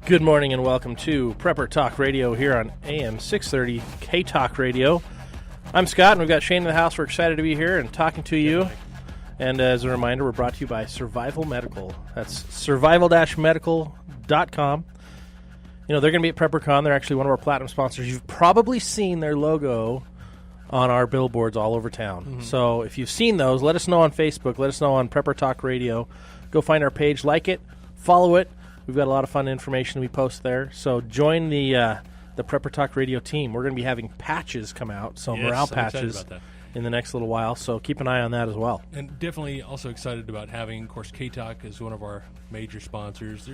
Good morning and welcome to Prepper Talk Radio here on AM 630 K-Talk Radio. I'm Scott and we've got Shane in the house. We're excited to be here and talking to you. And as a reminder, we're brought to you by Survival Medical. That's survival-medical.com. You know, they're going to be at PrepperCon. They're actually one of our platinum sponsors. You've probably seen their logo on our billboards all over town. Mm-hmm. So if you've seen those, let us know on Facebook. Let us know on Prepper Talk Radio. Go find our page, like it, follow it. We've got a lot of fun information we post there. So join the Prepper Talk Radio team. We're going to be having patches come out, so morale patches in the next little while. So keep an eye on that as well. And definitely also excited about having, of course, K-Talk as one of our major sponsors.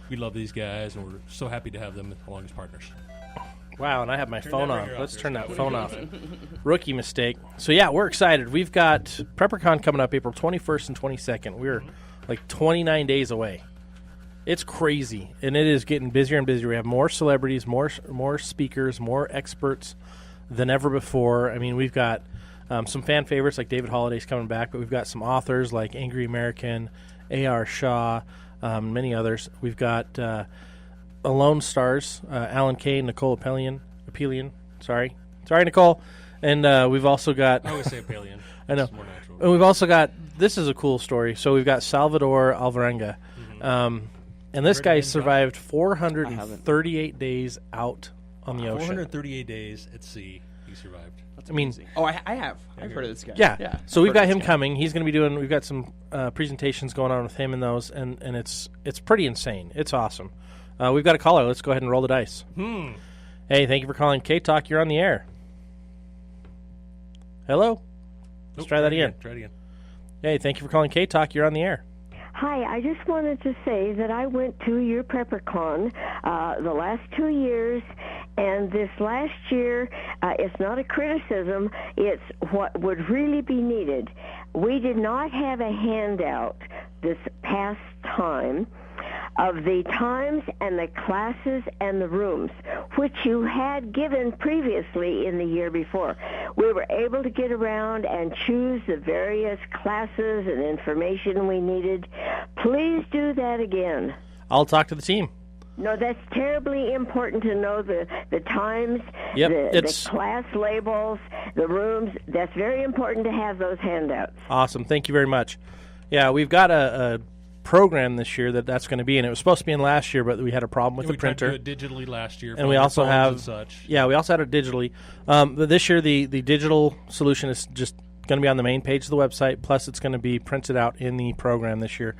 We love these guys, and we're so happy to have them along as partners. Wow, and I have my phone on. Let's turn that phone off. Rookie mistake. So, yeah, we're excited. We've got PrepperCon coming up April 21st and 22nd. We're like 29 days away. It's crazy, and it is getting busier and busier. We have more celebrities, more speakers, more experts than ever before. I mean, we've got some fan favorites like David Holliday's coming back, but we've got some authors like Angry American, A.R. Shaw, many others. We've got Alone Stars, Alan Kay, Nicole Apelian. Sorry, Nicole. And we've also got... I always say Apelian. I know. It's more natural. And we've also got... This is a cool story. So we've got Salvador Alvarenga. Mm-hmm. And this guy survived 438 days out on the ocean. 438 days at sea, he survived. That's amazing. I have. I've heard of this guy. Yeah. So we've got him coming. He's going to be doing. We've got some presentations going on with him in those, and it's pretty insane. It's awesome. We've got a caller. Let's go ahead and roll the dice. Hey, thank you for calling K-Talk. You're on the air. Hello. Let's try that again. Try it again. Hey, thank you for calling K-Talk. You're on the air. Hi, I just wanted to say that I went to your PrepperCon the last 2 years, and this last year, it's not a criticism, it's what would really be needed. We did not have a handout this past time of the times and the classes and the rooms, which you had given previously in the year before. We were able to get around and choose the various classes and information we needed. Please do that again. I'll talk to the team. No, that's terribly important to know the times, Yep, the class labels, the rooms. That's very important to have those handouts. Awesome. Thank you very much. Yeah, we've got a program this year that's going to be in. It was supposed to be in last year, but we had a problem with the printer. We tried to do it digitally last year. And we also have such. Yeah, we also had it digitally. But this year the digital solution is just going to be on the main page of the website. Plus, it's going to be printed out in the program this year.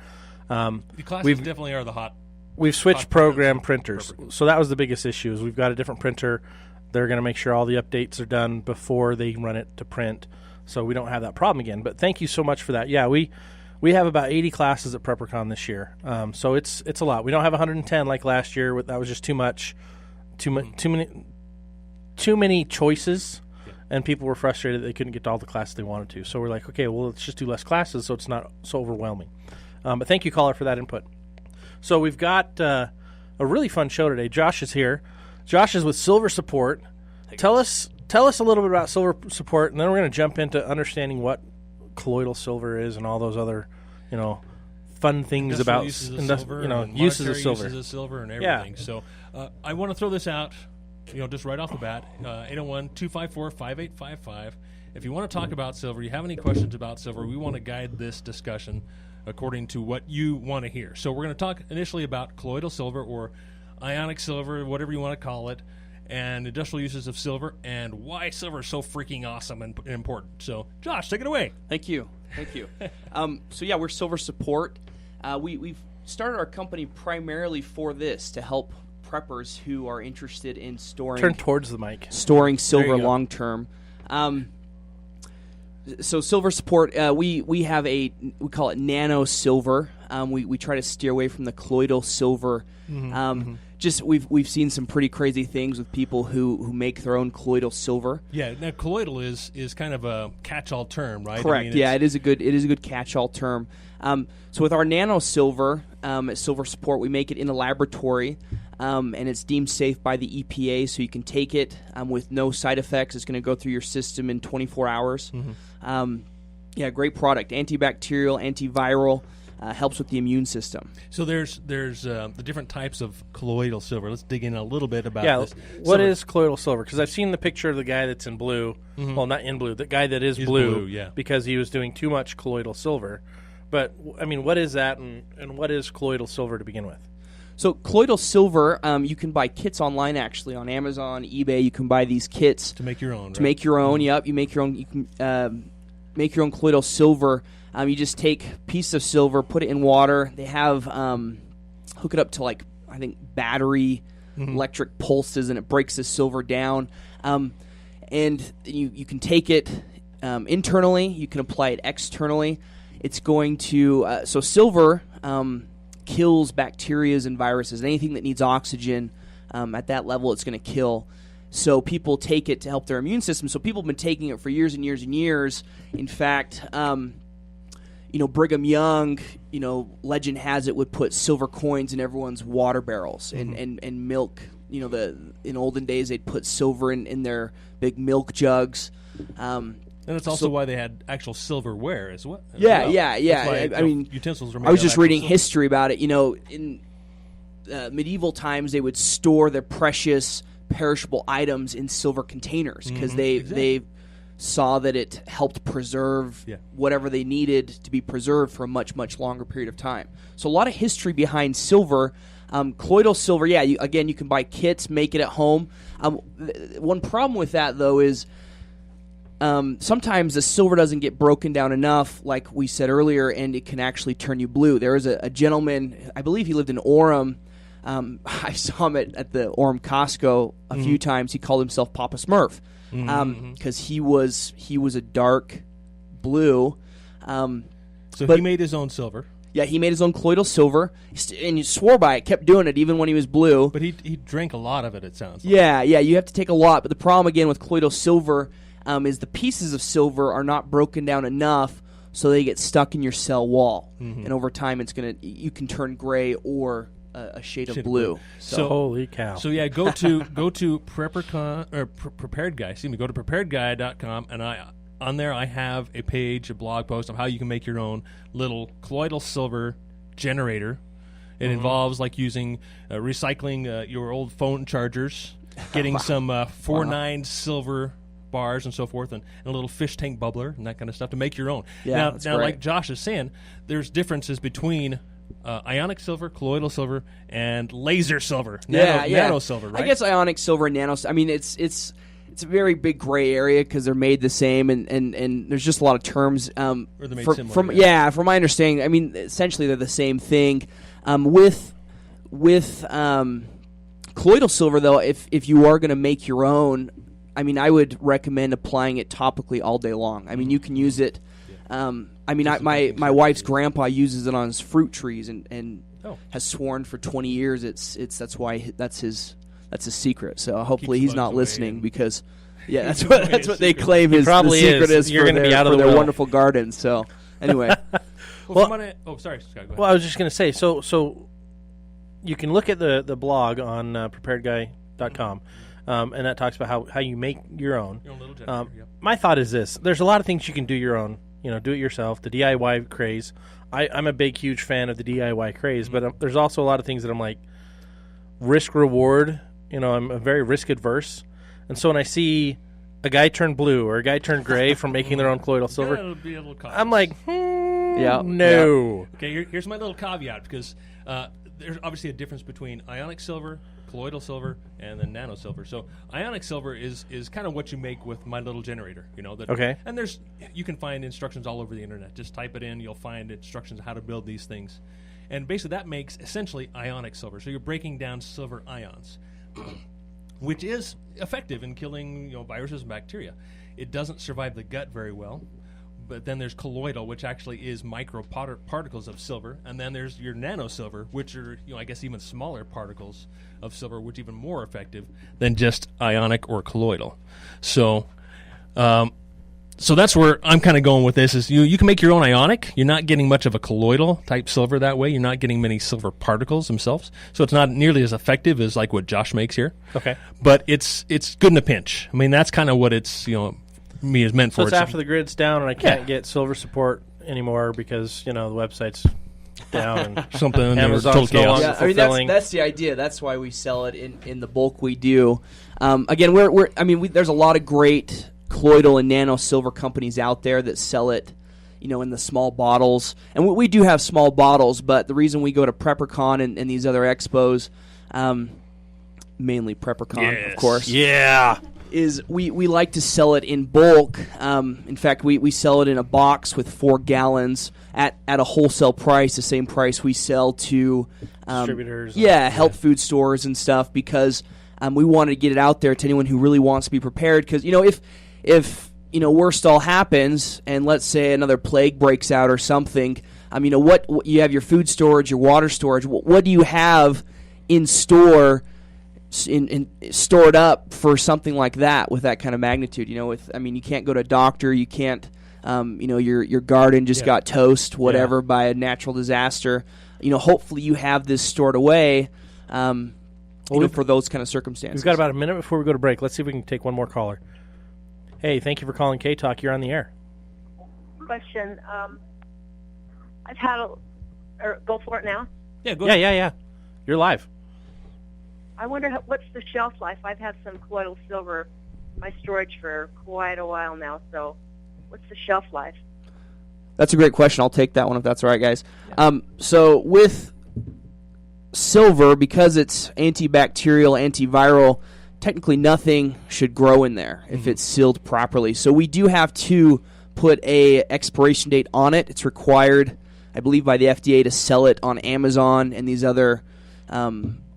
The classes definitely are the hot. We've switched program printers, so that was the biggest issue. Is we've got a different printer. They're going to make sure all the updates are done before they run it to print, so we don't have that problem again. But thank you so much for that. Yeah, we have about 80 classes at PrepperCon this year, so it's a lot. We don't have 110 like last year. That was just too much, too many choices, and people were frustrated that they couldn't get to all the classes they wanted to. So we're like, okay, well, let's just do less classes so it's not so overwhelming. But thank you, caller, for that input. So we've got a really fun show today. Josh is here. Josh is with Silver Support. Tell us a little bit about Silver Support, and then we're going to jump into understanding what colloidal silver is and all those other, fun things about uses of silver and everything. Yeah. So I want to throw this out, just right off the bat, 801-254-5855. If you want to talk about silver, you have any questions about silver, we want to guide this discussion according to what you want to hear. So we're going to talk initially about colloidal silver or ionic silver, whatever you want to call it, and industrial uses of silver, and why silver is so freaking awesome and important. So, Josh, take it away. Thank you. We're Silver Support. We've started our company primarily for this, to help preppers who are interested in storing... Turn towards the mic. Storing silver long-term. So Silver Support, we have we call it nano silver. We try to steer away from the colloidal silver. Just we've seen some pretty crazy things with people who make their own colloidal silver. Yeah, now colloidal is kind of a catch-all term, right? Correct. It is a good catch-all term. So with our nano silver at Silver Support, we make it in a laboratory, and it's deemed safe by the EPA. So you can take it with no side effects. It's going to go through your system in 24 hours. Great product. Antibacterial, antiviral. helps with the immune system. So there's the different types of colloidal silver. Let's dig in a little bit about this. What is colloidal silver? Because I've seen the picture of the guy that's in blue. Mm-hmm. Well, not in blue. The guy that is blue, because he was doing too much colloidal silver. But, I mean, what is that, and what is colloidal silver to begin with? So colloidal silver, you can buy kits online, actually, on Amazon, eBay. You can buy these kits. To make your own, To make your own, yep. You make your own. You can make your own colloidal silver. You just take a piece of silver, put it in water. They have hook it up to, like, I think, battery electric pulses, and it breaks the silver down. And you can take it internally. You can apply it externally. It's going to so silver kills bacteria and viruses. Anything that needs oxygen at that level, it's going to kill. So people take it to help their immune system. So people have been taking it for years and years and years. In fact, Brigham Young, legend has it, would put silver coins in everyone's water barrels and milk. In olden days they'd put silver in their big milk jugs. And it's also why they had actual silverware as well. Yeah. I mean, utensils were made I was just reading silver. history about it. In medieval times, they would store their precious, perishable items in silver containers because they saw that it helped preserve whatever they needed to be preserved for a much, much longer period of time. So a lot of history behind silver. Colloidal silver, you can buy kits, make it at home. One problem with that, though, is sometimes the silver doesn't get broken down enough, like we said earlier, and it can actually turn you blue. There was a gentleman, I believe he lived in Orem. I saw him at the Orem Costco a few times. He called himself Papa Smurf because he was a dark blue. So he made his own silver. Yeah, he made his own colloidal silver, and he swore by it, kept doing it even when he was blue. But he drank a lot of it, it sounds like. Yeah, you have to take a lot. But the problem, again, with colloidal silver is the pieces of silver are not broken down enough so they get stuck in your cell wall. And over time, you can turn gray or a shade of blue. So holy cow. So go to Prepared Guy. Excuse me, go to preparedguy.com, and on there I have a page, a blog post of how you can make your own little colloidal silver generator. It involves like using recycling your old phone chargers, getting some 4-9 silver bars and so forth, and a little fish tank bubbler and that kind of stuff to make your own. Yeah, now like Josh is saying, there's differences between ionic silver, colloidal silver, and laser silver, nano silver, right? I guess ionic silver and nano. I mean, it's a very big gray area because they're made the same, and there's just a lot of terms. Or they're made similar. From my understanding, I mean, essentially they're the same thing. With colloidal silver, though, if you are going to make your own, I mean, I would recommend applying it topically all day long. I mean, you can use it. My wife's grandpa uses it on his fruit trees and has sworn for 20 years that's his secret. So hopefully he's not listening because that's what they claim is the secret is You're for going to be out of their the wonderful gardens. So anyway, sorry, Scott, go ahead. Well, I was just going to say, so you can look at the blog on preparedguy.com. And that talks about how you make your own. Your own little generator, My thought is this. There's a lot of things you can do your own. Do it yourself. The DIY craze. I'm a big, huge fan of the DIY craze, but there's also a lot of things that I'm like, risk-reward. I'm very risk-adverse. And so when I see a guy turn blue or a guy turn gray from making their own colloidal silver, be a little I'm like, no. Yeah. Okay, here's my little caveat, because there's obviously a difference between ionic silver, colloidal silver, and then nano silver. So ionic silver is kind of what you make with my little generator. Okay. And you can find instructions all over the internet. Just type it in, you'll find instructions on how to build these things. And basically that makes essentially ionic silver. So you're breaking down silver ions, which is effective in killing viruses and bacteria. It doesn't survive the gut very well. But then there's colloidal, which actually is micro particles of silver, and then there's your nano silver, which are I guess even smaller particles of silver, which are even more effective than just ionic or colloidal. So, so that's where I'm kind of going with this. Is you can make your own ionic. You're not getting much of a colloidal type silver that way. You're not getting many silver particles themselves, so it's not nearly as effective as like what Josh makes here. Okay, but it's good in a pinch. I mean, that's kind of what it's me is meant for. So it's after the grid's down and I can't get silver support anymore because the website's down. And something. Amazon's total no chaos. longer Yeah, I mean fulfilling. that's the idea. That's why we sell it in the bulk we do. Again, there's a lot of great colloidal and nano silver companies out there that sell it, in the small bottles. And we do have small bottles, but the reason we go to PrepperCon and these other expos, mainly PrepperCon, of course. Yeah. Is we like to sell it in bulk. In fact, we sell it in a box with 4 gallons at a wholesale price, the same price we sell to Distributors. health food stores and stuff, because we wanted to get it out there to anyone who really wants to be prepared. Because if worst all happens and let's say another plague breaks out or something, what you have your food storage, your water storage. What do you have in store? Stored up for something like that with that kind of magnitude, you can't go to a doctor, you can't, your garden just got toast, whatever, by a natural disaster. Hopefully you have this stored away, for those kind of circumstances. We've got about a minute before we go to break. Let's see if we can take one more caller. Hey, thank you for calling K-Talk. You're on the air. Question. I've had go for it now. Yeah, go ahead. Yeah. You're live. I wonder what's the shelf life. I've had some colloidal silver in my storage for quite a while now. So, what's the shelf life? That's a great question. I'll take that one if that's all right, guys. So with silver, because it's antibacterial, antiviral, technically nothing should grow in there if it's sealed properly. So we do have to put a expiration date on it. It's required, I believe, by the FDA to sell it on Amazon and these other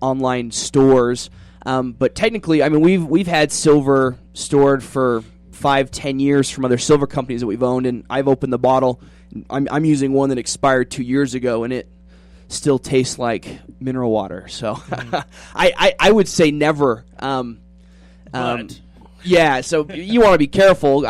online stores. But technically, we've had silver stored for 5-10 years from other silver companies that we've owned, and I've opened the bottle. I'm using one that expired 2 years ago, and it still tastes like mineral water. So I would say never. Yeah, so you want to be careful.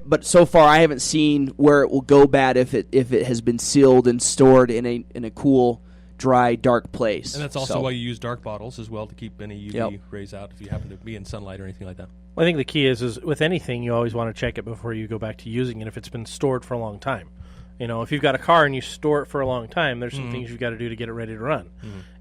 But so far I haven't seen where it will go bad if it has been sealed and stored in a cool, dry, dark place. And that's also why you use dark bottles as well, to keep any UV rays out if you happen to be in sunlight or anything like that. Well, I think the key is with anything, you always want to check it before you go back to using it if it's been stored for a long time. If you've got a car and you store it for a long time, there's some things you've got to do to get it ready to run.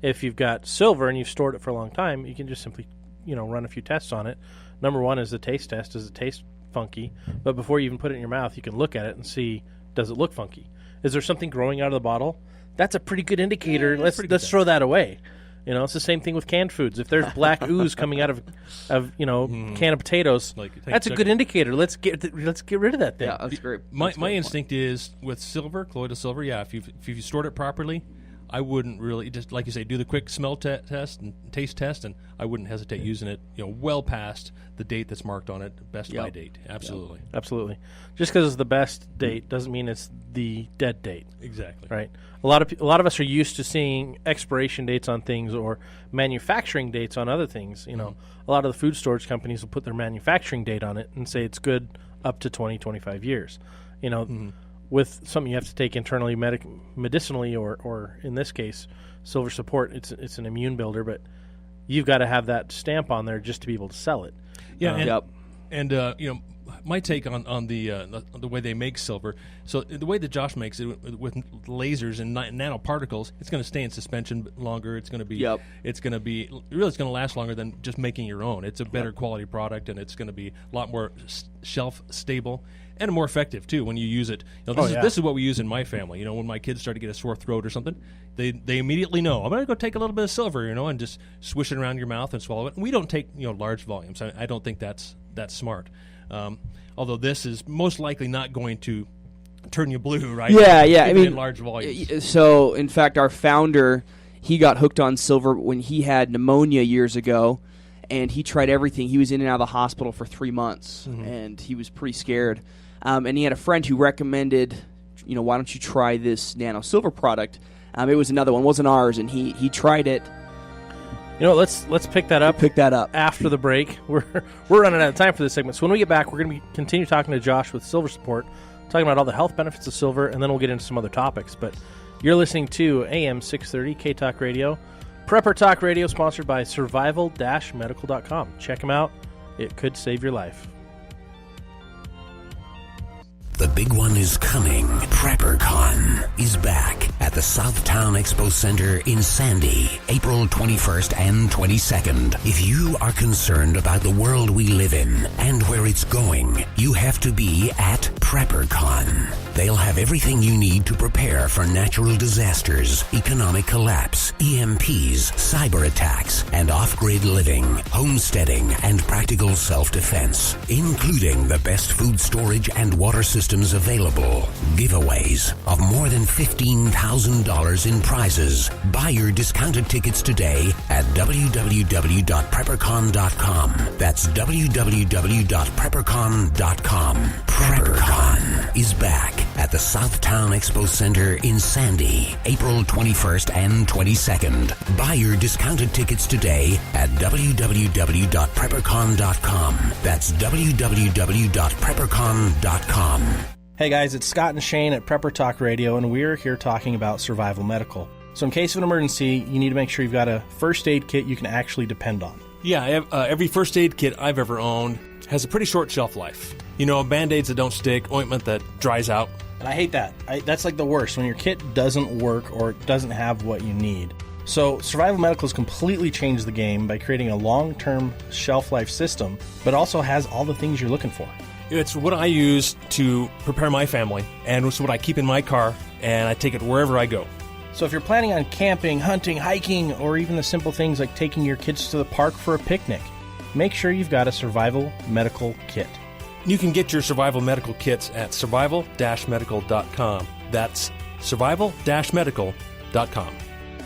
If you've got silver and you've stored it for a long time, you can just simply, run a few tests on it. Number one is the taste test. Does it taste funky? But before you even put it in your mouth, you can look at it and see, does it look funky? Is there something growing out of the bottle? That's a pretty good indicator. Let's throw that away. It's the same thing with canned foods. If there's black ooze coming out of can of potatoes, that's a good indicator. Let's get rid of that thing. Yeah, that's great. My instinct is with silver, colloidal silver. Yeah, if you stored it properly, I wouldn't really, just like you say, do the quick smell test and taste test, and I wouldn't hesitate using it. Well past the date that's marked on it, best by date. Absolutely, absolutely. Just because it's the best date doesn't mean it's the dead date. Exactly. Right. A lot of us are used to seeing expiration dates on things or manufacturing dates on other things. A lot of the food storage companies will put their manufacturing date on it and say it's good up to 20-25 years. With something you have to take internally medicinally or in this case silver support, it's an immune builder, but you've got to have that stamp on there just to be able to sell it. My take on the way they make silver. So the way that Josh makes it with lasers and nanoparticles, it's going to stay in suspension longer. It's going to be it's going to last longer than just making your own. It's a better quality product, and it's going to be a lot more shelf stable and more effective too when you use it. This is what we use in my family. When my kids start to get a sore throat or something, they immediately know, I'm going to go take a little bit of silver, and just swish it around your mouth and swallow it. And we don't take large volumes. I don't think that's smart. Although this is most likely not going to turn you blue, right? Yeah. In large volumes. So, in fact, our founder, he got hooked on silver when he had pneumonia years ago, and he tried everything. He was in and out of the hospital for 3 months, and he was pretty scared. And he had a friend who recommended, why don't you try this nano silver product? It was another one, it wasn't ours, and he tried it. Let's pick that up. After the break. We're running out of time for this segment. So when we get back, we're going to continue talking to Josh with Silver Support, talking about all the health benefits of silver, and then we'll get into some other topics. But you're listening to AM 630 K-Talk Radio, Prepper Talk Radio, sponsored by survival-medical.com. Check them out. It could save your life. The big one is coming. PrepperCon is back at at the Southtown Expo Center in Sandy, April 21st and 22nd. If you are concerned about the world we live in and where it's going, you have to be at PrepperCon. They'll have everything you need to prepare for natural disasters, economic collapse, EMPs, cyber attacks, and off-grid living, homesteading, and practical self-defense, including the best food storage and water systems available. Giveaways of more than $15,000 in prizes. Buy your discounted tickets today at www.preppercon.com. That's www.preppercon.com. PrepperCon is back at the Southtown Expo Center in Sandy, April 21st and 22nd. Buy your discounted tickets today at www.preppercon.com. That's www.preppercon.com. Hey guys, it's Scott and Shane at Prepper Talk Radio, and we're here talking about survival medical. So in case of an emergency, you need to make sure you've got a first aid kit you can actually depend on. Yeah, every first aid kit I've ever owned has a pretty short shelf life. You know, Band-Aids that don't stick, ointment that dries out. And I hate that. That's like the worst, when your kit doesn't work or it doesn't have what you need. So Survival Medical has completely changed the game by creating a long-term shelf life system, but also has all the things you're looking for. It's what I use to prepare my family, and it's what I keep in my car, and I take it wherever I go. So if you're planning on camping, hunting, hiking, or even the simple things like taking your kids to the park for a picnic, make sure you've got a Survival Medical kit. You can get your survival medical kits at survival-medical.com. That's survival-medical.com.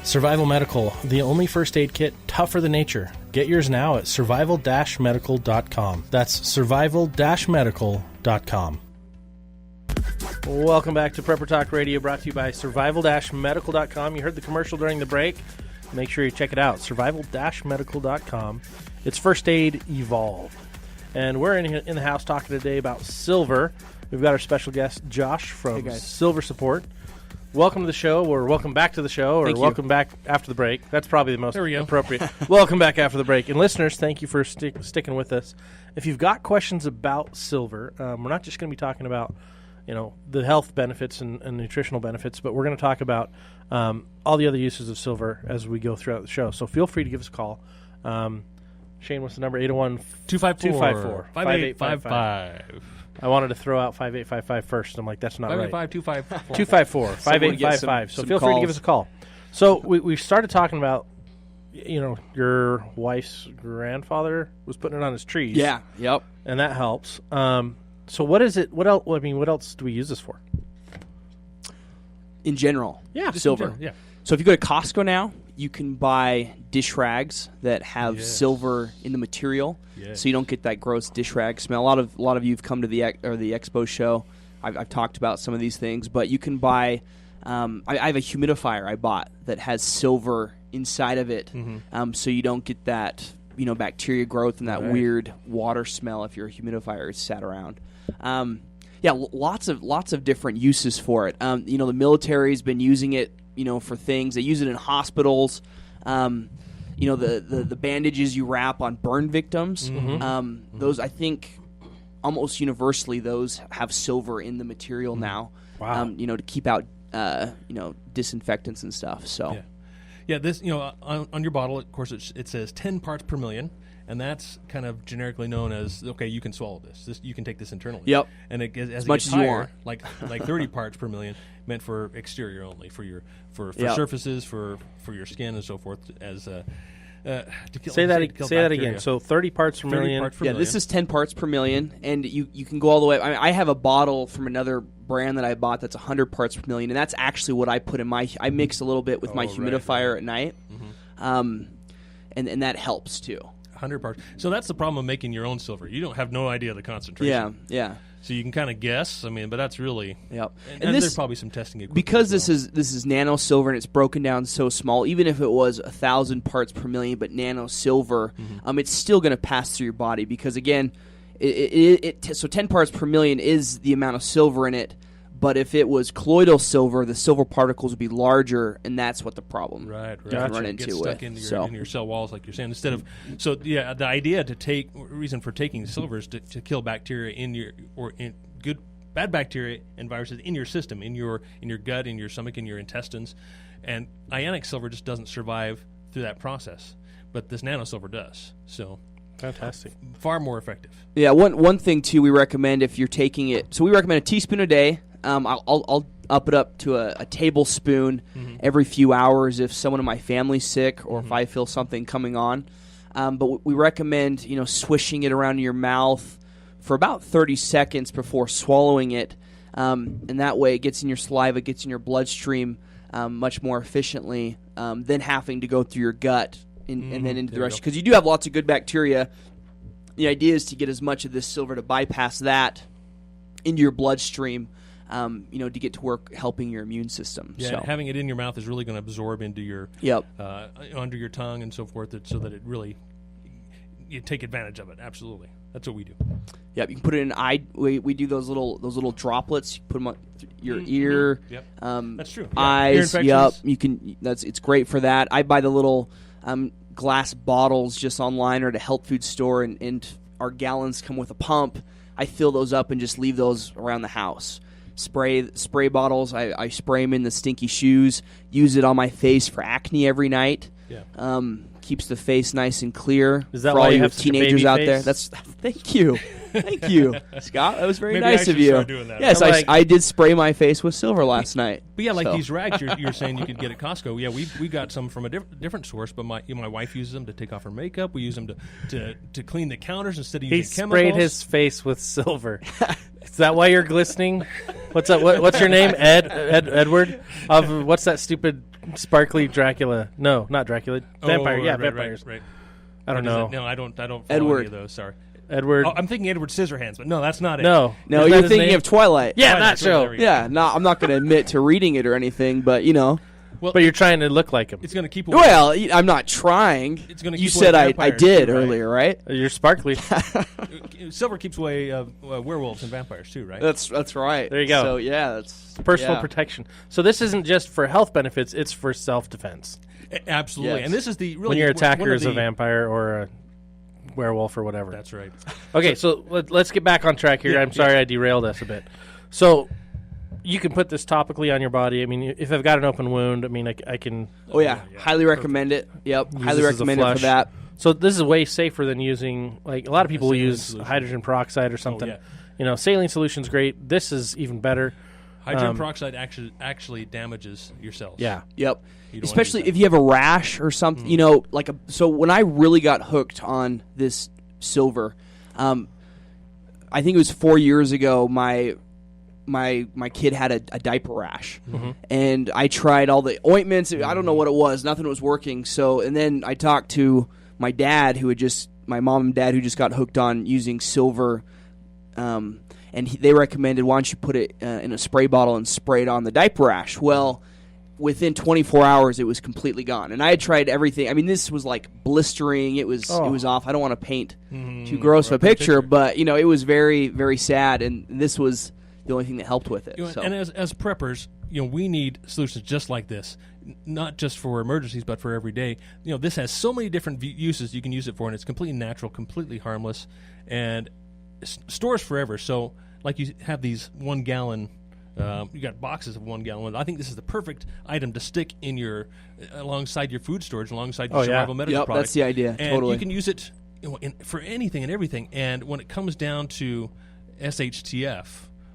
Survival Medical, the only first aid kit tougher than nature. Get yours now at survival-medical.com. That's survival-medical.com. Welcome back to Prepper Talk Radio, brought to you by survival-medical.com. You heard the commercial during the break. Make sure you check it out, survival-medical.com. It's First Aid Evolved. And we're in the house talking today about silver. We've got our special guest, Josh from Silver Support. Welcome to the show, or welcome back to the show, or welcome back after the break. That's probably the most appropriate. Welcome back after the break. And listeners, thank you for sticking with us. If you've got questions about silver, we're not just going to be talking about the health benefits and nutritional benefits, but we're going to talk about all the other uses of silver as we go throughout the show. So feel free to give us a call. Shane, what's the number? 801-254-5855. I wanted to throw out 5855 first. I'm like, that's not right. 254 5855. So feel free to give us a call. So we started talking about, your wife's grandfather was putting it on his trees. Yeah. Yep. And that helps. So what is it? What else? What else do we use this for? In general, silver. Yeah. So if you go to Costco now, you can buy dish rags that have silver in the material, so you don't get that gross dish rag smell. A lot of you have come to the expo show. I've talked about some of these things, but you can buy. I have a humidifier I bought that has silver inside of it, so you don't get that bacteria growth and that weird water smell if your humidifier is sat around. Lots of different uses for it. The military's been using it. For things. They use it in hospitals. The bandages you wrap on burn victims. Those, I think, almost universally, those have silver in the material now. Wow. To keep out, disinfectants and stuff. So, this, on your bottle, of course, it says 10 parts per million. And that's kind of generically known as, okay, you can swallow this. You can take this internally. Yep. And as much as you want, like 30 parts per million, meant for exterior only, for surfaces, for your skin and so forth. As to kill, say that again. So 30 parts per million. Million. This is 10 parts per million, and you can go all the way. I have a bottle from another brand that I bought that's 100 parts per million, and that's actually what I put in my. I mix a little bit with my humidifier at night, and that helps too. 100 parts. So that's the problem of making your own silver. You don't have no idea the concentration. Yeah. So you can kind of guess. But that's really. Yep. And there's probably some testing equipment. Because this is nano silver and it's broken down so small. Even if it was 1,000 parts per million, but nano silver, it's still going to pass through your body because again, so 10 parts per million is the amount of silver in it. But if it was colloidal silver, the silver particles would be larger, and that's what the problem right. run into it gets stuck in your cell walls, like you're saying. The idea reason for taking silver is to kill bacteria in good bad bacteria and viruses in your system, in your gut, in your stomach, in your intestines. And ionic silver just doesn't survive through that process, but this nano silver does. So fantastic, far more effective. Yeah, one thing too we recommend if you're taking it. So we recommend a teaspoon a day. I'll up it up to a tablespoon every few hours if someone in my family's sick or if I feel something coming on. But we recommend swishing it around your mouth for about 30 seconds before swallowing it, and that way it gets in your saliva, gets in your bloodstream much more efficiently than having to go through your gut and then into the rest. Because you do have lots of good bacteria. The idea is to get as much of this silver to bypass that into your bloodstream, to get to work helping your immune system. Yeah, so having it in your mouth is really going to absorb into your under your tongue and so forth, so that it really you take advantage of it. Absolutely, that's what we do. Yep, you can put it in eye. We do those little droplets. You put them on your ear. Yep, that's true. Eyes. Yep, you can. It's great for that. I buy the little glass bottles just online or at a health food store, and our gallons come with a pump. I fill those up and just leave those around the house. Spray bottles. I spray them in the stinky shoes. Use it on my face for acne every night. Yeah. Keeps the face nice and clear. Is that for why all you you have such a teenagers baby out face? there? Thank you, Scott. That was very Maybe I nice should of you. start doing that. Yes, I'm like- I did spray my face with silver last night. But yeah, like So. these rags you're saying you could get at Costco. Yeah, we got some from a different source, but my wife uses them to take off her makeup. We use them to clean the counters instead of He using chemicals. sprayed his face with silver. Is that why you're glistening? What's up? What's your name? Edward? What's that stupid sparkly Dracula? No, not Dracula. Vampire. Right, vampires. Right. I don't know. No, I don't follow Edward. any of those. Sorry. Edward. Oh, I'm thinking Edward Scissorhands, but no, that's not it. No. No, Is that you're his thinking name? of Twilight. Yeah, Twilight, that show. there we go. Yeah, no, I'm not going to admit to reading it or anything, but But you're trying to look like him. It's going to keep away. Well, I'm not trying. It's gonna You keep away said I vampires did too, right? earlier, right? You're sparkly. Silver keeps away werewolves and vampires too, right? That's right. There you go. So yeah, that's Personal yeah. protection. So this isn't just for health benefits; it's for self-defense. Absolutely. Yes. And this is the really When your one attacker of is the- a vampire or a werewolf or whatever. That's right. Okay, so let's get back on track here. Yeah, I'm sorry I derailed us a bit. So you can put this topically on your body. I mean, if I've got an open wound, I mean, I can. Oh yeah, highly recommend it. Yep, Use highly this as a recommend it flush. for that. So this is way safer than using, like, a lot of people saline use solution. hydrogen peroxide or something. yeah. Saline solution's great. This is even better. Hydrogen peroxide actually damages your cells. Yeah. Yep. You don't wanna Especially use that. if you have a rash or something, so when I really got hooked on this silver, I think it was 4 years ago, my kid had a diaper rash, and I tried all the ointments. I don't know what it was. Nothing was working. So, and then I talked to my dad, my mom and dad, who just got hooked on using silver, and they recommended, why don't you put it in a spray bottle and spray it on the diaper rash? Well, within 24 hours, it was completely gone. And I had tried everything. I mean, this was like blistering. It was off. I don't want to paint too gross of a picture, but it was very, very sad. And this was the only thing that helped with it. So. And as preppers, we need solutions just like this, not just for emergencies, but for every day. This has so many different uses you can use it for, and it's completely natural, completely harmless, and stores forever. So, like you have these 1 gallon. You got boxes of 1 gallon. I think this is the perfect item to stick in alongside your food storage, alongside your survival medical Yep, product. that's the idea. And totally. you can use it for anything and everything. And when it comes down to SHTF,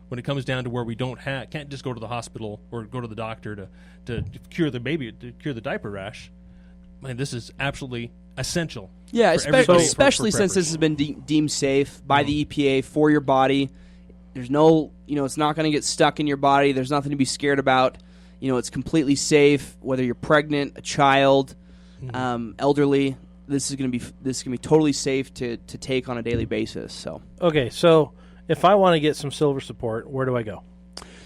when it comes down to where we can't just go to the hospital or go to the doctor to cure the baby, to cure the diaper rash, man, this is absolutely essential. Yeah, for everybody, especially for since this preppers. has been deemed safe by the EPA for your body. There's no, it's not going to get stuck in your body. There's nothing to be scared about. It's completely safe, whether you're pregnant, a child, elderly. This is going to be totally safe to take on a daily basis. So Okay, so if I want to get some silver support, where do I go?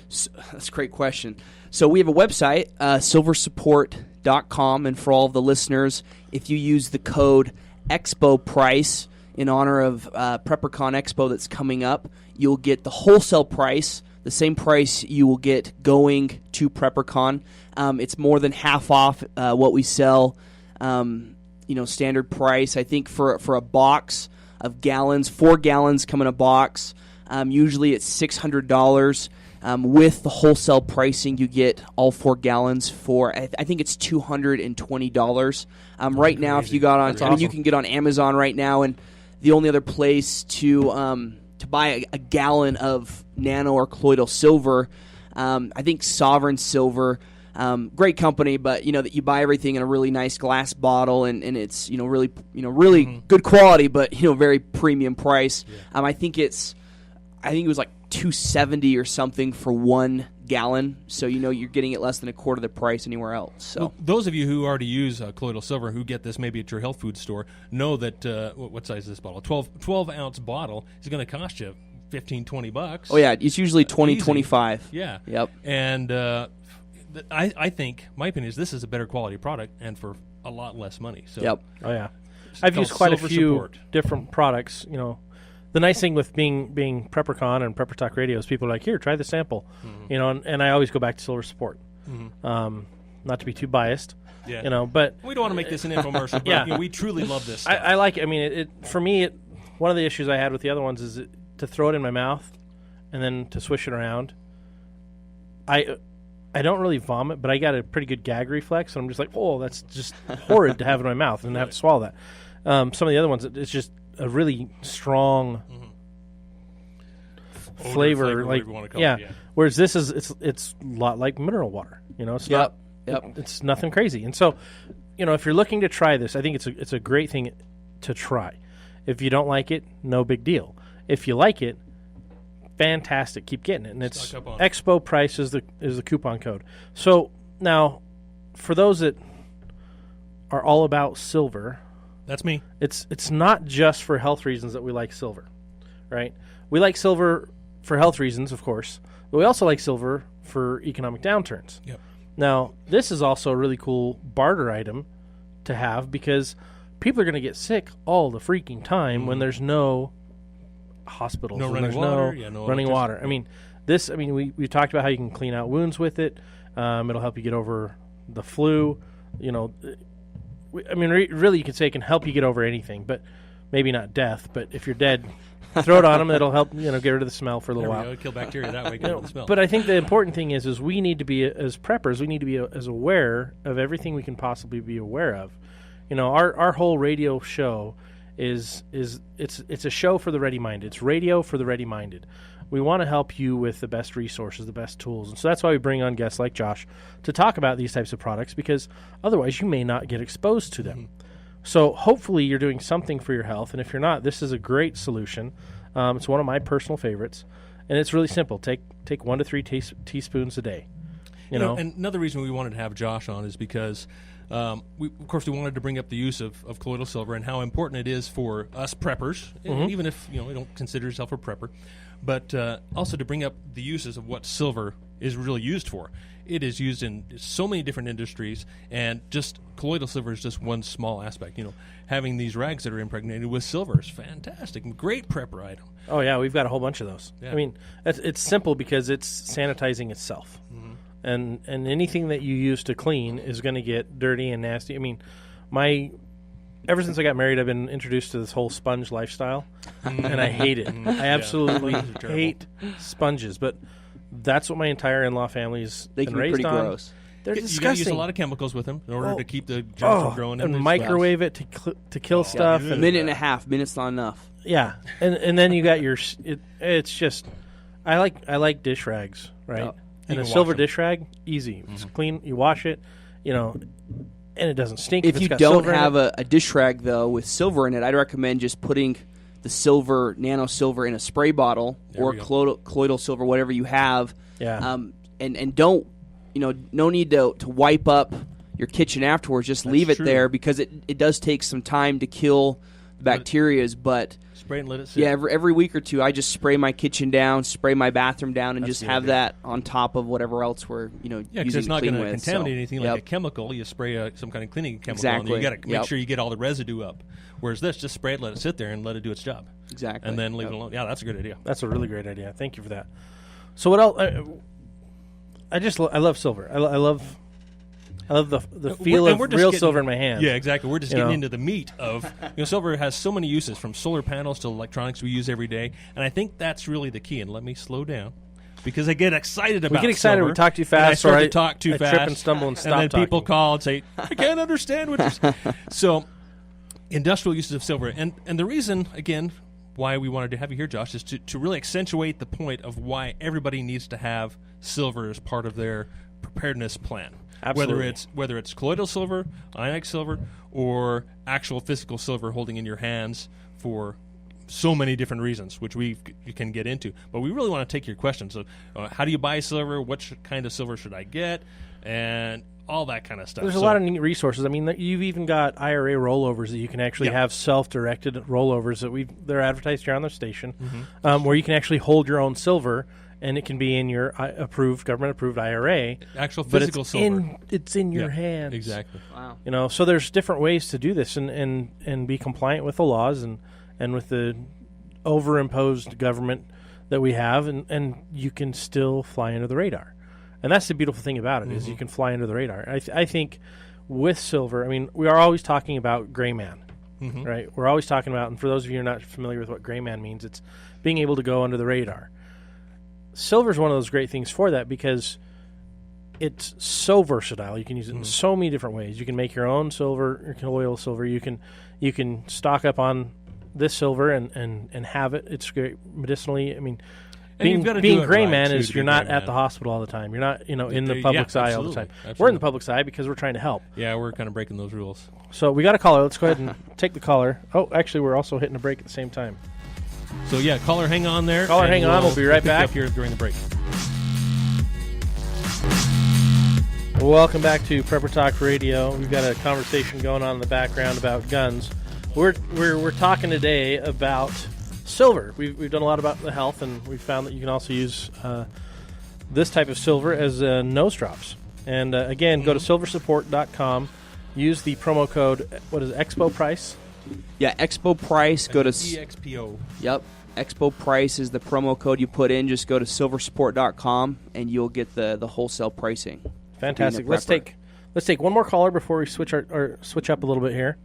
that's a great question. So we have a website, silversupport.com, and for all of the listeners, if you use the code Expo Price in honor of PrepperCon Expo that's coming up, you'll get the wholesale price, the same price you will get going to PrepperCon. It's more than half off what we sell, standard price. I think for a box of gallons, 4 gallons come in a box. Usually it's $600. With the wholesale pricing, you get all 4 gallons for I think it's $220. Right now, if you got on, I mean, you can get on Amazon right now, and the only other place to buy a gallon of nano or colloidal silver, I think Sovereign Silver. Great company, but that you buy everything in a really nice glass bottle, and it's really good quality, but very premium price. Yeah. I think it was like $270 or something for 1 gallon. So you're getting it less than a quarter of the price anywhere else. So well, those of you who already use colloidal silver, who get this maybe at your health food store, know that what size is this bottle? 12 ounce bottle is going to cost you $15-$20. Oh yeah, it's usually 20, Easy. 25. Yeah. Yep. And I think, my opinion is this is a better quality product and for a lot less money. So yep. Oh yeah, I've used quite a few support. different products. The nice thing with being PrepperCon and Prepper Talk Radio is people are like, here, try the sample. And I always go back to Silver Support. Not to be too biased. Yeah. But we don't want to make this an infomercial. But we truly love this stuff. I like it. I mean, for me, one of the issues I had with the other ones is to throw it in my mouth and then to swish it around. I don't really vomit, but I got a pretty good gag reflex, and I'm just like, oh, that's just horrid to have in my mouth and have to swallow that. Some of the other ones, it's just a really strong flavor, like yeah. Whereas this is it's a lot like mineral water. It's not. It's nothing crazy. And so, if you're looking to try this, I think it's a great thing to try. If you don't like it, no big deal. If you like it, fantastic. Keep getting it. And it's Expo price is the coupon code. So now, for those that are all about silver, that's me. It's not just for health reasons that we like silver, right? We like silver for health reasons, of course, but we also like silver for economic downturns. Yep. Now, this is also a really cool barter item to have because people are going to get sick all the freaking time when there's no hospitals, no and running there's water, no running water. I mean, we talked about how you can clean out wounds with it. It'll help you get over the flu. Really, you could say it can help you get over anything, but maybe not death. But if you're dead, throw it on them. It'll help get rid of the smell for a little while. Kill bacteria that way. Get rid of the smell. But I think the important thing is we need to be, as preppers, we need to be as aware of everything we can possibly be aware of. Our whole radio show is it's a show for the ready-minded. It's radio for the ready-minded. We want to help you with the best resources, the best tools. And so that's why we bring on guests like Josh to talk about these types of products, because otherwise you may not get exposed to them. So hopefully you're doing something for your health, and if you're not, this is a great solution. It's one of my personal favorites, and it's really simple. Take 1 to 3 teaspoons a day. You know? And another reason we wanted to have Josh on is because we wanted to bring up the use of colloidal silver and how important it is for us preppers, even if we don't consider yourself a prepper, but also to bring up the uses of what silver is really used for. It is used in so many different industries, and just colloidal silver is just one small aspect. Having these rags that are impregnated with silver is fantastic. Great prepper item. Oh yeah, we've got a whole bunch of those. Yeah. I mean, it's simple because it's sanitizing itself. And anything that you use to clean is going to get dirty and nasty. I mean, ever since I got married, I've been introduced to this whole sponge lifestyle, and I hate it. I absolutely hate sponges, but that's what my entire in-law family's They been can be raised pretty on. gross. You They're got to disgusting. use a lot of chemicals with them in order to keep the germs from growing. And microwave it to kill stuff. A And, minute and a half. Minute's not enough. yeah, and then you got your. It's just, I like dish rags, right? And You a can silver wash 'em. dish rag, easy. It's clean. You wash it, and it doesn't stink. If it's you got don't silver in have it. a dish rag, though, with silver in it, I'd recommend just putting the nano silver in a spray bottle or we go. colloidal silver, whatever you have. Yeah. And don't, no need to wipe up your kitchen afterwards. Just leave it true. there because it does take some time to kill the bacterias, but Spray and let it sit. yeah, every week or two, I just spray my kitchen down, spray my bathroom down, and That's just the have idea. that on top of whatever else we're Yeah, because using it's not to clean going to with. contaminate So, anything yep. like a chemical. You spray some kind of cleaning chemical, Exactly. and you got to make Yep. sure you get all the residue up. Whereas this, just spray it, let it sit there, and let it do its job, Exactly. and then leave it alone. Yeah, that's a good idea. That's a really great idea. Thank you for that. So what else? I love silver. I love I love the feel of real silver in my hand. Yeah, exactly. We're just getting into the meat of silver has so many uses, from solar panels to electronics we use every day, and I think that's really the key. And let me slow down, because I get excited about We get excited. silver, We talk too and I fast. start or to talk too I fast. trip and stumble and stop and then talking. people call and say, I can't understand what you're saying. So, industrial uses of silver. And the reason, again, why we wanted to have you here, Josh, is to really accentuate the point of why everybody needs to have silver as part of their preparedness plan. Absolutely. Whether it's colloidal silver, ionic silver, or actual physical silver holding in your hands for so many different reasons, which you can get into. But we really want to take your questions. So, how do you buy silver? What kind of silver should I get? And all that kind of stuff. There's a lot of neat resources. I mean, you've even got IRA rollovers that you can actually have self-directed rollovers that they're advertised here on their station, where you can actually hold your own silver, and it can be in your government-approved IRA. Actual physical silver. It's in your hands. Exactly. Wow. So there's different ways to do this and be compliant with the laws and with the overimposed government that we have, and you can still fly under the radar. And that's the beautiful thing about it, is you can fly under the radar. I think with silver, I mean, we are always talking about gray man, right? We're always talking about, and for those of you who are not familiar with what gray man means, it's being able to go under the radar. Silver is one of those great things for that, because it's so versatile. You can use it in so many different ways. You can make your own silver, your colloidal silver. You can stock up on this silver and have it. It's great medicinally. I mean, being gray man is you're not at the hospital all the time. You're not in the public's eye all the time. Absolutely. We're in the public's eye because we're trying to help. Yeah, we're kind of breaking those rules. So we got a caller. Let's go ahead and take the caller. Oh, actually, we're also hitting a break at the same time. So yeah, caller, hang on there. Caller, hang on. We'll be right pick you back up here during the break. Welcome back to Prepper Talk Radio. We've got a conversation going on in the background about guns. We're talking today about silver. We've done a lot about the health, and we've found that you can also use this type of silver as nose drops. And again, go to silversupport.com. Use the promo code, what is it, Expo Price? Yeah, Expo Price. Go to EXPO. Yep. Expo Price is the promo code you put in. Just go to silversupport.com and you'll get the wholesale pricing. Fantastic. Let's take one more caller before we switch up a little bit here.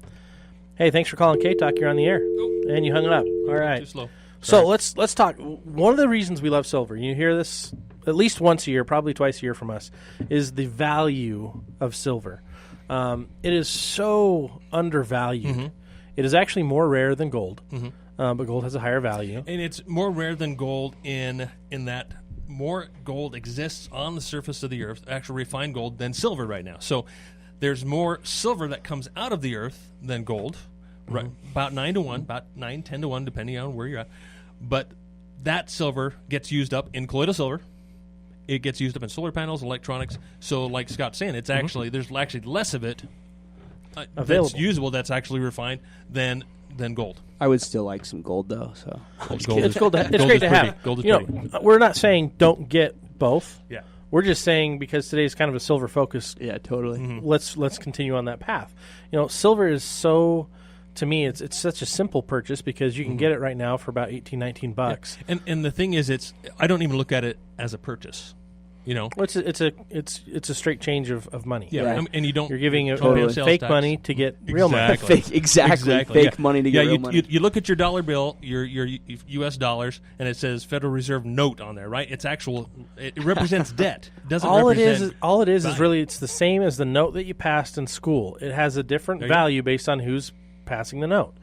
Hey, thanks for calling K-Talk. You're on the air. Oh. And you hung it up. All right. Too slow. So let's talk. One of the reasons we love silver, you hear this at least once a year, probably twice a year from us, is the value of silver. It is so undervalued. It is actually more rare than gold, but gold has a higher value. And it's more rare than gold in that more gold exists on the surface of the earth, actual refined gold, than silver right now. So there's more silver that comes out of the earth than gold, right? About 9 to 1, about 9, 10 to 1, depending on where you're at. But that silver gets used up in colloidal silver. It gets used up in solar panels, electronics. So like Scott's saying, it's there's actually less of it available, that's usable, that's actually refined than gold. I would still like some gold, though. So It's great to have. Gold is pretty. We're not saying don't get both. Yeah. We're just saying, because today's kind of a silver focus, yeah, totally. let's continue on that path. Silver is so, to me, it's such a simple purchase, because you can get it right now for about $18-19. Yeah. And the thing is, I don't even look at it as a purchase. Well, it's a straight change of money. Yeah, Right. And You're giving totally. fake money to get real money. Exactly. Fake money to get real money. You look at your dollar bill, your U.S. dollars, and it says Federal Reserve note on there, right? It's actual. It represents debt. It doesn't represent. All it is really, it's the same as the note that you passed in school. It has a different value based on who's passing the note.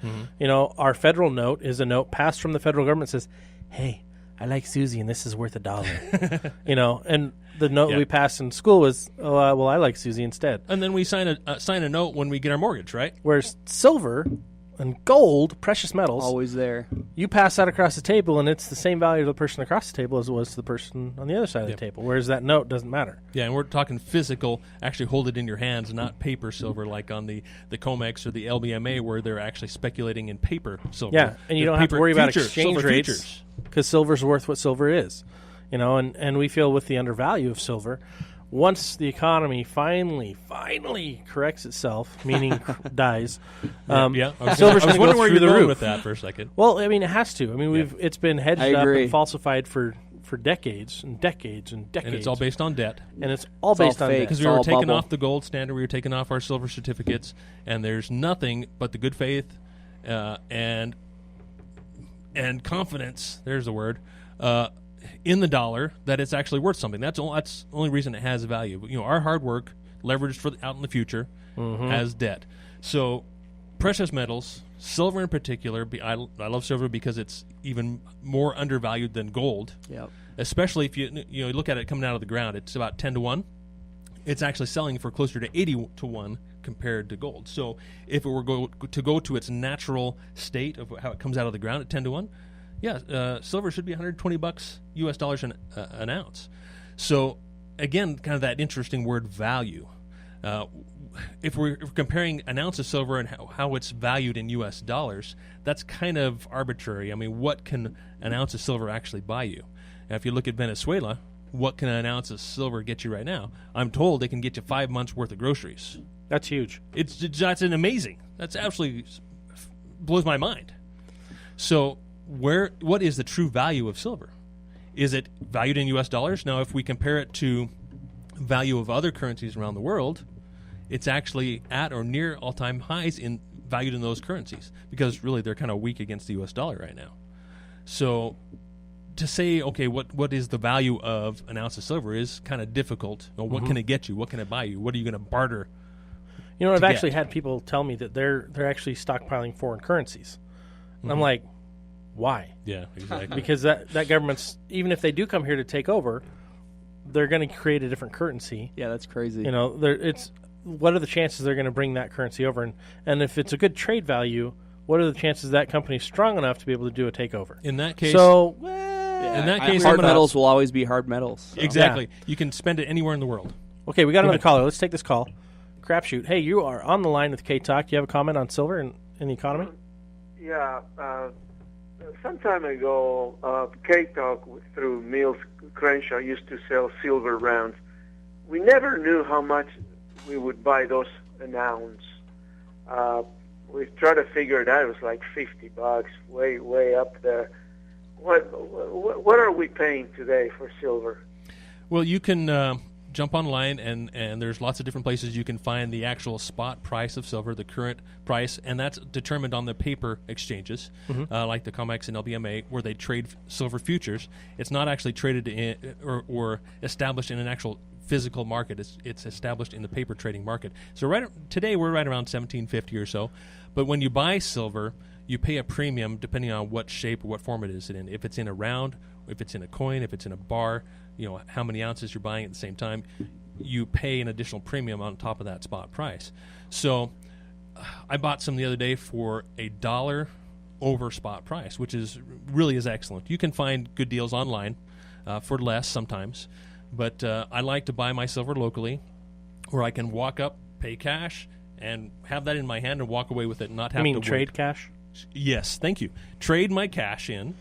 Our federal note is a note passed from the federal government that says, "Hey, I like Susie, and this is worth $1." And the note we passed in school was, well, I like Susie instead. And then we sign a note when we get our mortgage, right? Whereas silver and gold, precious metals, Always there. you pass that across the table, and it's the same value to the person across the table as it was to the person on the other side of the table. Whereas that note doesn't matter. Yeah, and we're talking physical, actually hold it in your hands, not paper silver like on the COMEX or the LBMA, where they're actually speculating in paper silver. Yeah, and you don't have to worry about exchange rates, because silver's worth what silver is. And we feel with the undervalue of silver, once the economy finally corrects itself, meaning dies, silver's going to go through the roof with that for a second. Well, I mean, it has to. I mean, it's been hedged up and falsified for for decades and decades and decades. And it's all based on debt. And it's all based on fake. debt. Because we It's were all taking bubble. off the gold standard, we were taking off our silver certificates, and there's nothing but the good faith and confidence, there's the word, in the dollar that it's actually worth something. That's the only reason it has value. You know, our hard work leveraged out in the future as debt. So precious metals, silver in particular, I love silver because it's even more undervalued than gold. Yep. Especially if you look at it coming out of the ground, it's about 10 to 1. It's actually selling for closer to 80 to 1 compared to gold. So if it were to go to its natural state of how it comes out of the ground at 10 to 1, silver should be $120 US dollars an ounce. So again, kind of that interesting word value. If we're comparing an ounce of silver and how it's valued in US dollars, that's kind of arbitrary. I mean, what can an ounce of silver actually buy you? Now, if you look at Venezuela, what can an ounce of silver get you right now? I'm told they can get you 5 months worth of groceries. That's huge. That's an amazing. That's absolutely blows my mind. So what is the true value of silver? Is it valued in US dollars? Now, if we compare it to value of other currencies around the world, it's actually at or near all-time highs valued in those currencies, because really they're kind of weak against the US dollar right now. So to say, okay, what is the value of an ounce of silver is kind of difficult. You know, what can it get you? What can it buy you? What are you going to barter? You know, I've actually had people tell me that they're actually stockpiling foreign currencies. And I'm like, why? Yeah, exactly. Because that government's, even if they do come here to take over, they're going to create a different currency. Yeah, that's crazy. You know, what are the chances they're going to bring that currency over? And if it's a good trade value, what are the chances that company's strong enough to be able to do a takeover? In that case, hard metals will always be hard metals. So. Exactly. You can spend it anywhere in the world. Okay, we got another caller. Let's take this call. Crapshoot. Hey, you are on the line with K-Talk. Do you have a comment on silver and the economy? Yeah. Some time ago, K-Talk through Mills Crenshaw used to sell silver rounds. We never knew how much we would buy those an ounce. We tried to figure it out. It was like $50, way up there. What are we paying today for silver? Well, you can jump online, and there's lots of different places you can find the actual spot price of silver, the current price, and that's determined on the paper exchanges, like the COMEX and LBMA, where they trade silver futures. It's not actually traded in or established in an actual physical market. It's established in the paper trading market. So today we're right around $17.50 or so. But when you buy silver, you pay a premium depending on what shape or what form it is in. If it's in a round, if it's in a coin, if it's in a bar, you know how many ounces you're buying at the same time, you pay an additional premium on top of that spot price. So I bought some the other day for $1 over spot price, which really is excellent. You can find good deals online for less sometimes. But I like to buy my silver locally, where I can walk up, pay cash, and have that in my hand and walk away with it and not have to trade wait. cash? Yes, thank you. Trade my cash in.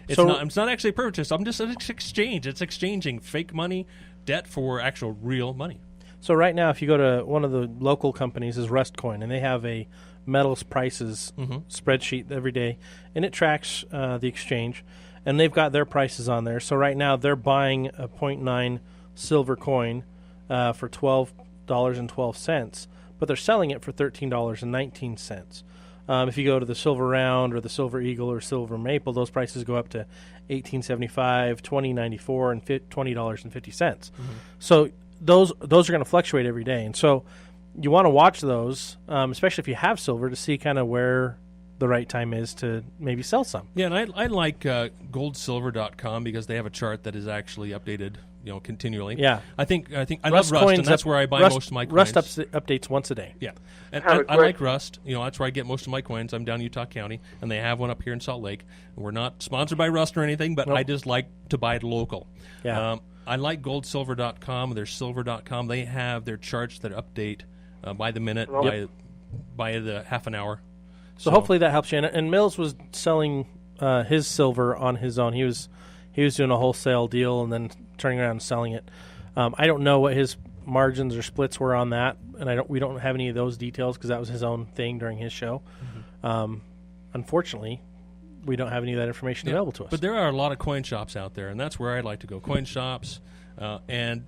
It's not actually a purchase. It's exchange. It's exchanging fake money, debt for actual real money. So right now, if you go to one of the local companies, is Rustcoin, and they have a metals prices spreadsheet every day, and it tracks the exchange. And they've got their prices on there. So right now they're buying a 0.9 silver coin for $12.12, but they're selling it for $13.19. If you go to the Silver Round or the Silver Eagle or Silver Maple, those prices go up to $18.75, $20.94, and $20.50. So those are going to fluctuate every day. And so you want to watch those, especially if you have silver, to see kind of where the right time is to maybe sell some. Yeah, and I like goldsilver.com because they have a chart that is actually updated, continually. Yeah, I love Rust, and that's where I buy most of my coins. Rust updates once a day. Yeah, and I like Rust. That's where I get most of my coins. I'm down in Utah County, and they have one up here in Salt Lake. And we're not sponsored by Rust or anything, but I just like to buy it local. Yeah, I like goldsilver.com. There's silver.com. They have their charts that update by the minute, by the half an hour. So hopefully that helps you. And Mills was selling his silver on his own. He was doing a wholesale deal and then turning around and selling it. I don't know what his margins or splits were on that, and we don't have any of those details because that was his own thing during his show. Unfortunately, we don't have any of that information available to us. But there are a lot of coin shops out there, and that's where I'd like to go. Coin shops, and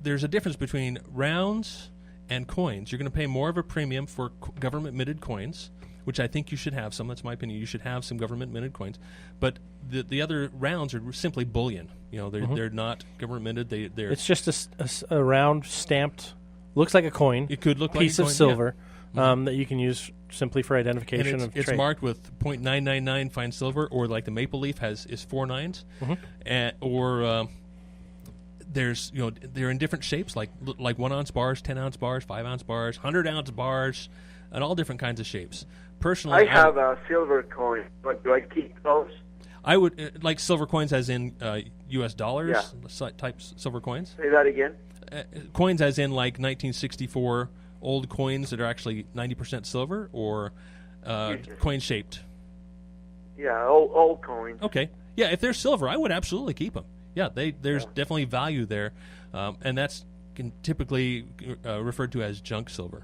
there's a difference between rounds and coins. You're going to pay more of a premium for government-minted coins, which I think you should have some. That's my opinion. You should have some government-minted coins. But the other rounds are simply bullion. They're not government-minted. They're it's just a round stamped, looks like a coin. It could look piece like a of coin, silver that you can use simply for identification and of it's trade. marked with .999 fine silver, or like the maple leaf is 4 nines, there's they're in different shapes, like 1 ounce bars, 10 ounce bars, 5 ounce bars, 100 ounce bars, and all different kinds of shapes. Personally, I have a silver coin, but do I keep those? I would like silver coins, as in U.S. dollars type silver coins. Say that again. Coins as in like 1964 old coins that are actually 90% silver, or coin shaped. Yeah, old coins. Okay, yeah. If they're silver, I would absolutely keep them. Yeah, there's definitely value there, and that's typically referred to as junk silver,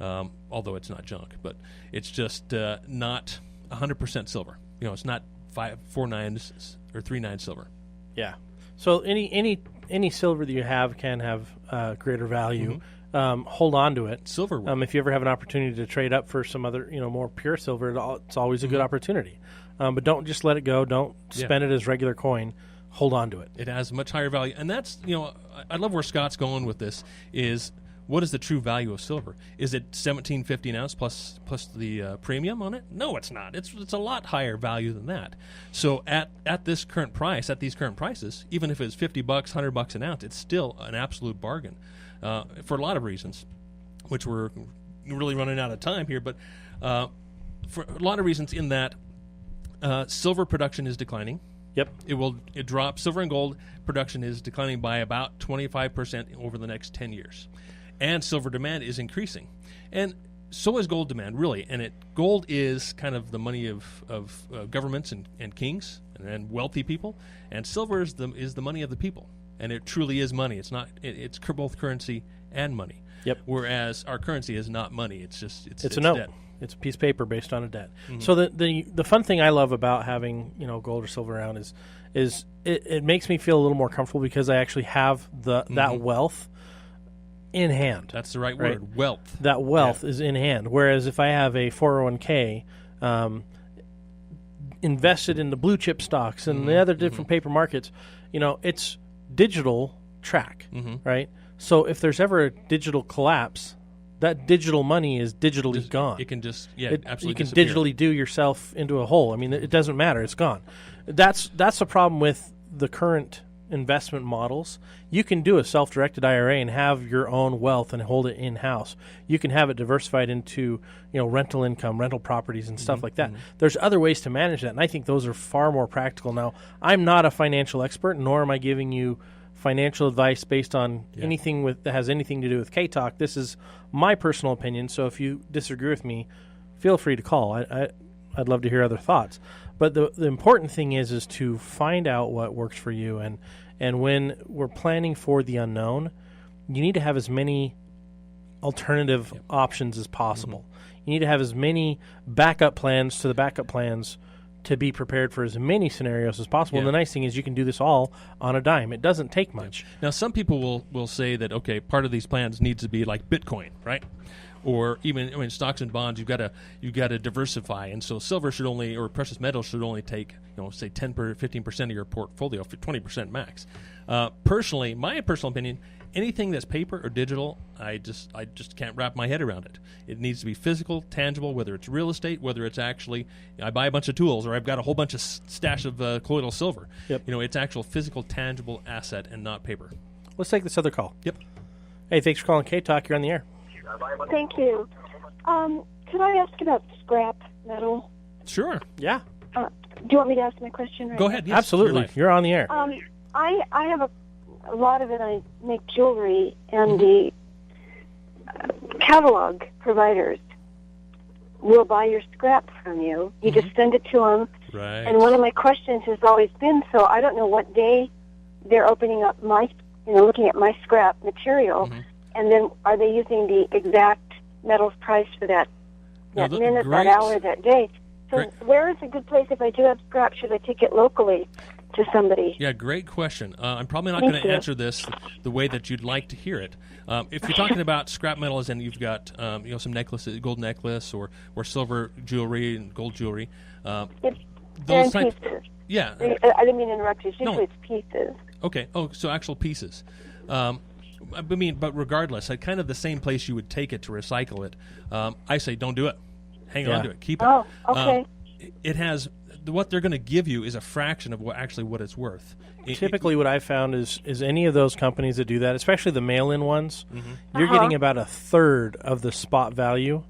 although it's not junk, but it's just not 100% silver. It's not 4 nines or 3 nines silver. Yeah. So any silver that you have can have greater value. Hold on to it. Silver. If you ever have an opportunity to trade up for some other, more pure silver, it's always a good opportunity. But don't just let it go. Don't spend it as regular coin. Hold on to it. It has much higher value. And that's, I love where Scott's going with this, is what is the true value of silver? Is it $17.50 an ounce plus the premium on it? No, it's not. It's a lot higher value than that. So at this current price, at these current prices, even if it's $50, $100 an ounce, it's still an absolute bargain for a lot of reasons, which we're really running out of time here. But for a lot of reasons, in that silver production is declining. Yep. It drops. Silver and gold production is declining by about 25% over the next 10 years. And silver demand is increasing. And so is gold demand, really. And gold is kind of the money of governments and kings and wealthy people. And silver is the money of the people. And it truly is money. It's not. It's both currency and money. Yep. Whereas our currency is not money. It's a note. debt. It's a piece of paper based on a debt. So the fun thing I love about having gold or silver around is it makes me feel a little more comfortable because I actually have that wealth in hand. That's the right word, wealth. That wealth is in hand. Whereas if I have a 401k invested in the blue chip stocks and the other different paper markets, it's digital track, right? So if there's ever a digital collapse, that digital money is digitally gone. It can just absolutely you can disappear. digitally do yourself into a hole. I mean, it doesn't matter. It's gone. That's the problem with the current investment models. You can do a self-directed IRA and have your own wealth and hold it in-house. You can have it diversified into rental income, rental properties, and stuff like that. There's other ways to manage that, and I think those are far more practical. Now, I'm not a financial expert, nor am I giving you financial advice based on anything that has anything to do with K-Talk. This is my personal opinion, so if you disagree with me, feel free to call. I'd love to hear other thoughts. But the important thing is to find out what works for you, and when we're planning for the unknown, you need to have as many alternative options as possible. You need to have as many backup plans to the backup plans to be prepared for as many scenarios as possible. And the nice thing is you can do this all on a dime. It doesn't take much. Now, some people will say that, okay, part of these plans needs to be like Bitcoin, right? Or even stocks and bonds, you've got to diversify, and so silver should only, or precious metals should only take, say 10-15% of your portfolio, for 20% max. Personally, my personal opinion, anything that's paper or digital, I just can't wrap my head around it. It needs to be physical, tangible, whether it's real estate, whether it's actually I buy a bunch of tools, or I've got a whole bunch of stash of colloidal silver. Yep. It's actual physical, tangible asset and not paper. Let's take this other call. Yep. Hey, thanks for calling K-Talk. You're on the air. Thank you. Could I ask about scrap metal? Sure. Yeah. Do you want me to ask my question right Go now? ahead. Yes, Absolutely. You're on the air. I have a lot of it. I make jewelry, and the catalog providers will buy your scrap from you. You just send it to them. Right. And one of my questions has always been, so I don't know what day they're opening up looking at my scrap material, and then are they using the exact metals price for that minute, that hour, that day? So where is a good place if I do have scrap? Should I take it locally to somebody? Yeah, great question. I'm probably not going to answer this the way that you'd like to hear it. If you're talking about scrap metals and you've got some necklaces, gold necklace or silver jewelry and gold jewelry, those types. Pieces. Yeah. I didn't mean to interrupt you. Usually it's pieces. Okay. Oh, so actual pieces. But regardless, at kind of the same place you would take it to recycle it, I say don't do it. Hang on to it. Keep it. Oh, okay. It has what they're going to give you is a fraction of what it's worth. Typically, what I've found is any of those companies that do that, especially the mail-in ones, you're getting about a third of the spot value.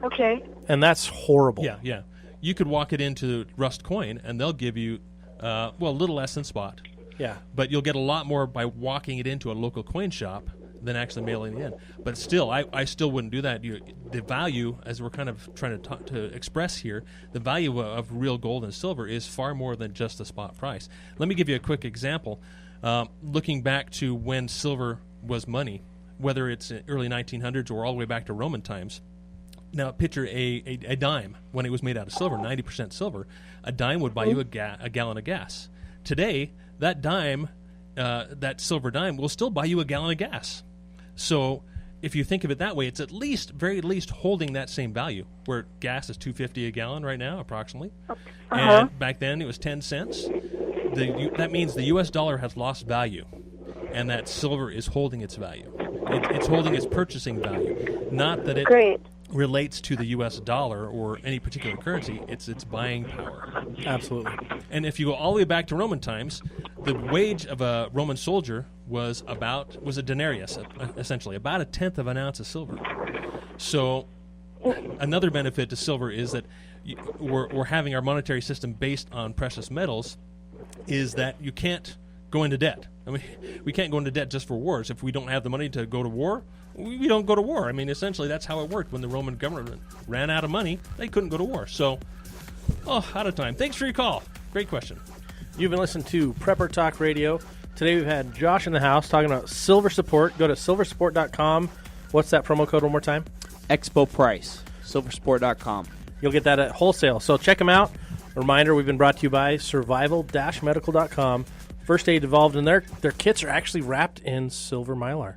Okay. And that's horrible. Yeah. You could walk it into Rust Coin, and they'll give you, a little less than spot. Yeah. But you'll get a lot more by walking it into a local coin shop than actually mailing it in. But still, I still wouldn't do that. The value, as we're kind of trying to express here, the value of real gold and silver is far more than just the spot price. Let me give you a quick example. Looking back to when silver was money, whether it's in early 1900s or all the way back to Roman times. Now, picture a dime when it was made out of silver, 90% silver. A dime would buy you a gallon of gas. Today, that dime, that silver dime, will still buy you a gallon of gas. So if you think of it that way, it's very least holding that same value, where gas is $2.50 a gallon right now, approximately. And back then it was 10 cents. That means the U.S. dollar has lost value, and that silver is holding its value. It's holding its purchasing value. Not that it relates to the U.S. dollar or any particular currency. It's its buying power. Absolutely. And if you go all the way back to Roman times, the wage of a Roman soldier was a denarius, essentially, about a tenth of an ounce of silver. So another benefit to silver is that we're having our monetary system based on precious metals, is that you can't go into debt. I mean, we can't go into debt just for wars. If we don't have the money to go to war, we don't go to war. I mean, essentially, that's how it worked. When the Roman government ran out of money, they couldn't go to war. So, out of time. Thanks for your call. Great question. You've been listening to Prepper Talk Radio. Today we've had Josh in the house talking about silver support. Go to silversupport.com. What's that promo code one more time? Expo price. Silversupport.com. You'll get that at wholesale. So check them out. Reminder, we've been brought to you by survival-medical.com. First Aid Evolved, and their kits are actually wrapped in silver mylar.